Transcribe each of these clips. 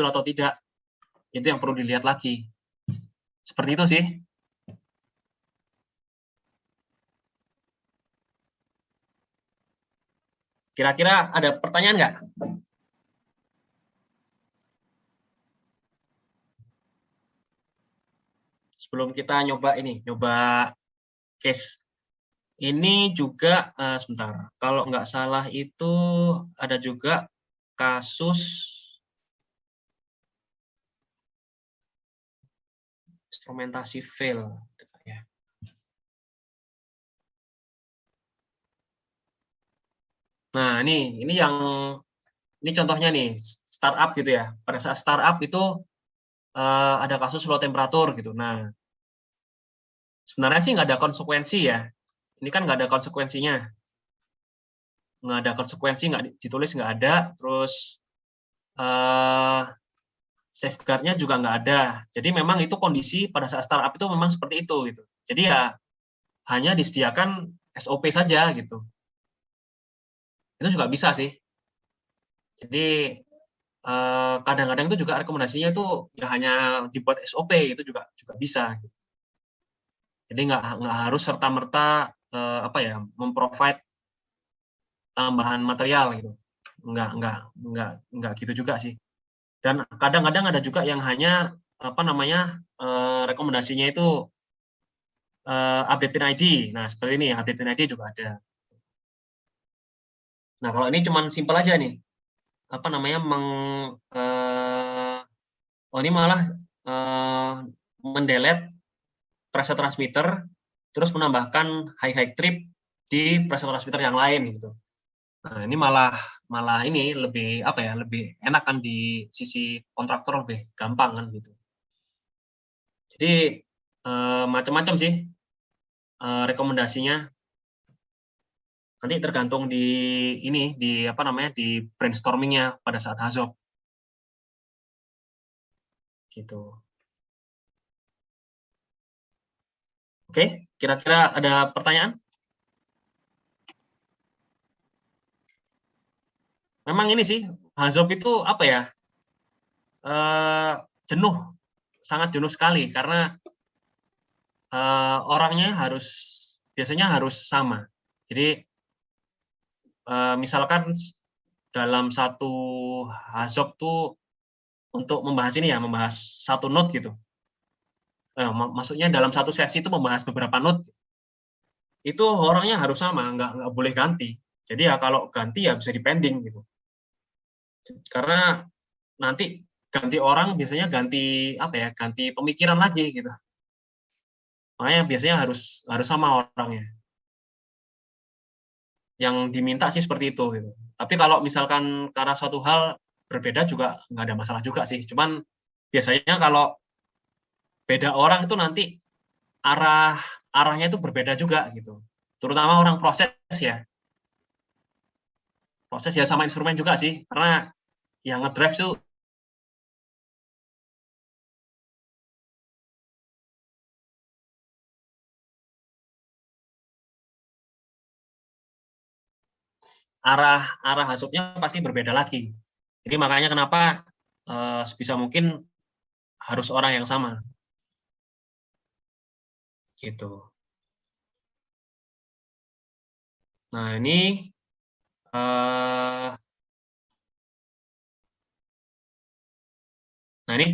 atau tidak. Itu yang perlu dilihat lagi. Seperti itu sih. Kira-kira ada pertanyaan nggak? Sebelum kita nyoba case. Ini juga, sebentar, kalau nggak salah itu ada juga kasus instrumentasi fail. Nah, ini contohnya nih, startup gitu ya. Pada saat startup itu ada kasus low temperatur gitu. Nah, sebenarnya sih nggak ada konsekuensi ya. Ini kan nggak ada konsekuensinya. Nggak ada konsekuensi, nggak ditulis, nggak ada. Terus safeguard-nya juga nggak ada. Jadi memang itu kondisi pada saat startup itu memang seperti itu gitu. Jadi ya hanya disediakan SOP saja gitu. Itu juga bisa sih. Jadi kadang-kadang itu juga rekomendasinya itu ya hanya dibuat SOP, itu juga bisa. Gitu. Jadi nggak harus serta-merta memprovide tambahan material gitu. Nggak gitu juga sih. Dan kadang-kadang ada juga yang hanya rekomendasinya itu update pin ID. Nah, seperti ini, update pin ID juga ada. Nah, kalau ini cuman simpel aja nih. Ini malah mendelete preset transmitter, terus menambahkan high trip di preset transmitter yang lain gitu. Nah, ini malah ini lebih lebih enak kan di sisi kontraktor, lebih gampang kan gitu. Jadi macam-macam sih rekomendasinya. Nanti tergantung di brainstormingnya pada saat HAZOP. Gitu. Oke, kira-kira ada pertanyaan? Memang ini sih, HAZOP itu jenuh, sangat jenuh sekali karena orangnya biasanya harus sama. Jadi misalkan dalam satu HAZOP tuh untuk membahas satu node gitu. Maksudnya dalam satu sesi itu membahas beberapa node. Itu orangnya harus sama, nggak boleh ganti. Jadi ya kalau ganti ya bisa dipending gitu. Karena nanti ganti orang biasanya ganti pemikiran lagi gitu. Makanya biasanya harus sama orangnya. Yang diminta sih seperti itu gitu. Tapi kalau misalkan karena suatu hal berbeda juga nggak ada masalah juga sih. Cuman biasanya kalau beda orang itu nanti arahnya itu berbeda juga gitu. Terutama orang proses ya. Proses ya sama instrumen juga sih. Karena yang ngedrive tuh arah hasupnya pasti berbeda lagi. Jadi makanya kenapa sebisa mungkin harus orang yang sama. Gitu. Nah, ini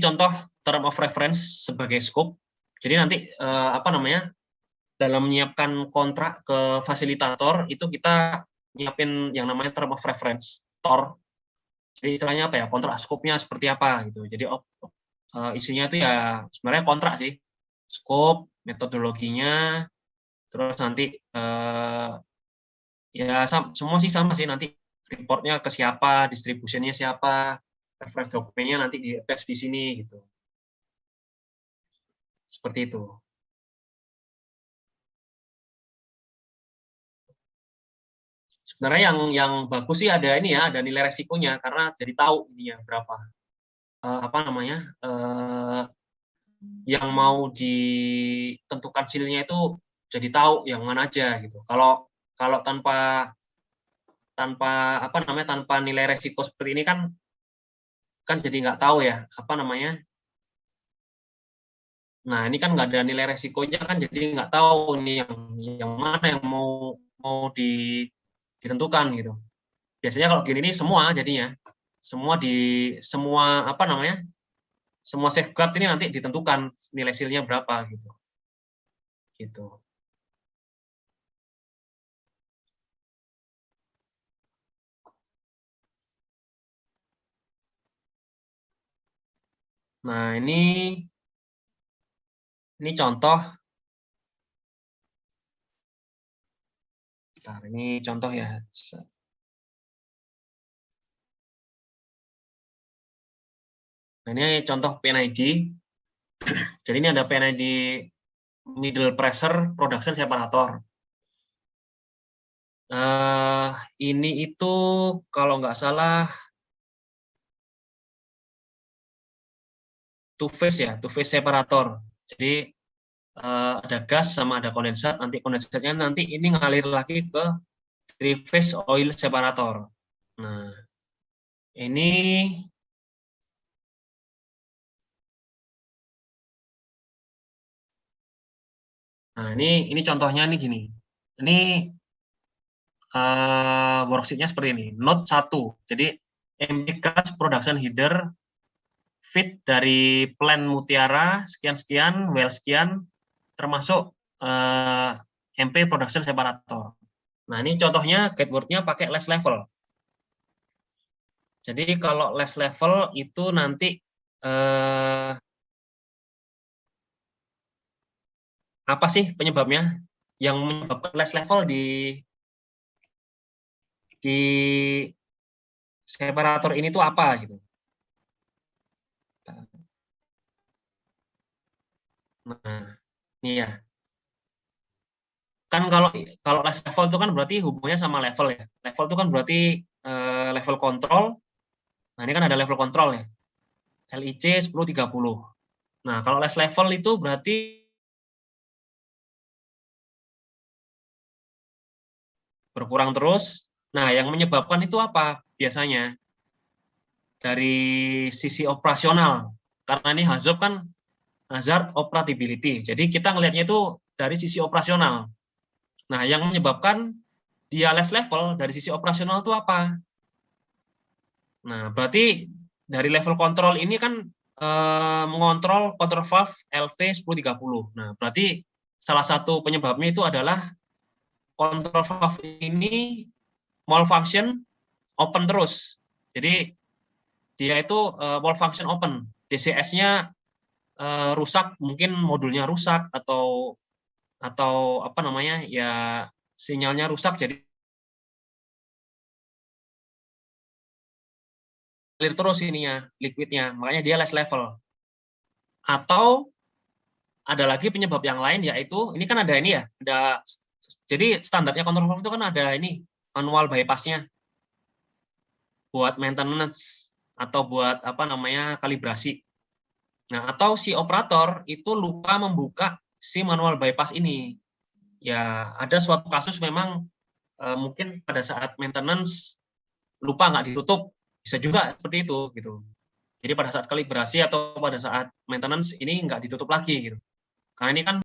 contoh term of reference sebagai scope. Jadi nanti dalam menyiapkan kontrak ke fasilitator itu kita nyiapin yang namanya term of reference, TOR. Jadi istilahnya kontrak scope-nya seperti apa gitu. Jadi isinya itu ya sebenarnya kontrak sih, scope, metodologinya, terus nanti ya semua sih sama sih, nanti reportnya ke siapa, distributionnya siapa, reference dokumennya nanti di attach di sini gitu. Seperti itu. Sebenarnya yang bagus sih ada ada nilai resikonya karena jadi tahu ininya berapa. Yang mau ditentukan silnya itu jadi tahu yang mana aja gitu. Kalau tanpa nilai resiko seperti ini kan kan jadi nggak tahu ya, apa namanya. Nah, ini kan nggak ada nilai resikonya kan, jadi nggak tahu nih yang mana yang mau ditentukan gitu. Biasanya kalau gini nih semua jadinya, semua apa namanya, semua safeguard ini nanti ditentukan nilai silnya berapa gitu. Gitu. Nah, ini contoh. Bentar, ini contoh ya. Nah, ini contoh PNID. Jadi ini ada PNID middle pressure production separator. Ini itu kalau nggak salah two phase ya, two phase separator. Jadi ada gas sama ada kondensat. Nanti kondensatnya nanti ini ngalir lagi ke three phase oil separator. Nah, ini ini contohnya nih gini. Ini worksheet-nya seperti ini. Note 1. Jadi MP gas production header feed dari plant Mutiara sekian-sekian, well sekian, termasuk MP production separator. Nah, ini contohnya guideword-nya pakai less level. Jadi kalau less level itu nanti apa sih penyebabnya? Yang menyebabkan less level di separator ini tuh apa gitu. Nah, ini ya. Kan kalau less level itu kan berarti hubungannya sama level ya. Level itu kan berarti level kontrol. Nah, ini kan ada level kontrol ya. LIC 1030. Nah, kalau less level itu berarti berkurang terus. Nah, yang menyebabkan itu apa? Biasanya dari sisi operasional. Karena ini HAZOP kan hazard operability. Jadi kita ngelihatnya itu dari sisi operasional. Nah, yang menyebabkan dia less level dari sisi operasional itu apa? Nah, berarti dari level kontrol ini kan mengontrol control valve LV 1030. Nah, berarti salah satu penyebabnya itu adalah control valve ini malfunction open terus. Jadi dia itu malfunction open. DCS-nya rusak, mungkin modulnya rusak atau apa namanya ya sinyalnya rusak jadi clear terus ininya liquidnya, makanya dia less level. Atau ada lagi penyebab yang lain yaitu ini kan ada ini ya, jadi standarnya control valve itu kan ada ini manual bypassnya buat maintenance atau buat apa namanya kalibrasi. Nah, atau si operator itu lupa membuka si manual bypass ini. Ya, ada suatu kasus memang mungkin pada saat maintenance lupa nggak ditutup, bisa juga seperti itu gitu. Jadi pada saat kalibrasi atau pada saat maintenance ini nggak ditutup lagi gitu. Karena ini kan